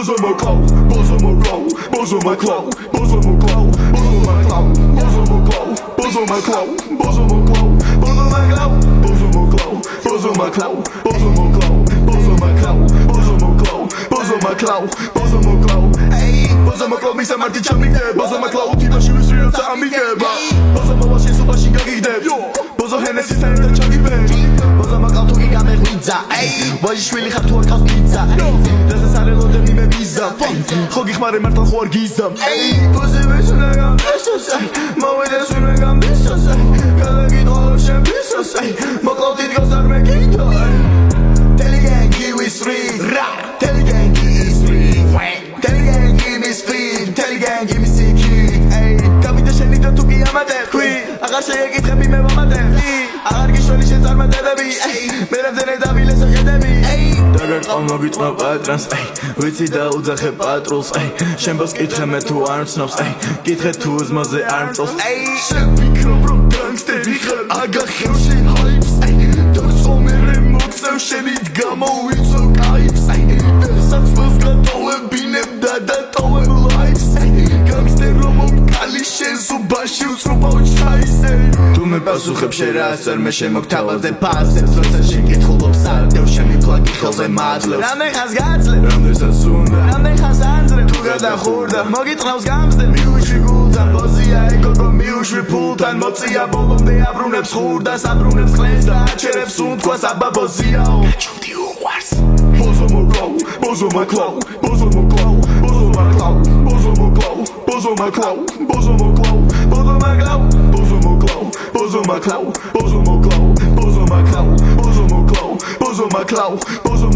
bozo mo glow, bozo mo glow, bozo my glow, bozo mo glow, bozo my glow, bozo mo glow, bozo my glow, bozo mo glow, bozo my glow, bozo mo glow, bozo my glow, bozo mo glow, bozo my glow, bozo mo glow, bozo my glow, bozo mo glow, hey, bozo mo glow, misa marti chamige, bozo my glow, tiba shivis real amige, bozo mo washi suba shigagide, bozo Hennessy stand and chuggy bang, bozo my glow tugi gamer pizza, hey, bozo shwili khab tu khas pizza, das ist alle Leute mi me visa, khog ich mare martan khwar gizam, hey, bozo me shunagam beshosay, ma wede shunagam beshosay, galagi dolab shem beshosay, ma glow tit gozar me kito, tell gang give me street, tell gang give me street, tell gang give me street, tell gang give me secret, hey, kapita shenida tuki amade, აღარ შეეკითხები მე მომადები აღარ გიშოლი შეწარმოებები მე რამდენი დავილე სოჭედები დაგარყავ მოგიტყვა პატრონს ვიცი და უძახე პატრულს შენ ბოს კითხე მე თუ არ მცნობს კითხე თუ ზმაზე არ მწოს შევფიქრობ რომ განგსტერი ხარ აგახევში ჰაიპს დორცო მე მოწევ შენით გამოვიწო კაიფს ვერსაც მას გადავებინებ და დატოვებ ლაიფს განგსტერ რომ მოკალი შენ ზუბაში უცრობავ ჩაისე თუ მე პასუხებ შენ რას არ მე შემოგთავაზე ფასებს როცა შეკითხულობ სარდევ შემიფლაკი ხელზე მაძლევს რამდენ ხანს გაძლევ რამდენსაც უნდა რამდენ ხანს ანძრევ თუ გადახურდა მოგიტყნავს გამზდენ მიუშვი გულთან ბოზია ეკოგო მიუშვი ფულთან მოწია ბოლომდე აბრუნებს ხურდას აბრუნებს ხლენს და აჩერებს უნთქვას აბა ბოზიაო გაჩვდი უყვარს bozo mo glow, bozo my glow, bozo mo glow, bozo my glow, bozo mo glow, bozo my glow, bozo mo glow, bozo my glow, bozo mo glow, bozo my glow, bozo mo glow, bozo my glow, bozo mo glow, bozo my glow, bozo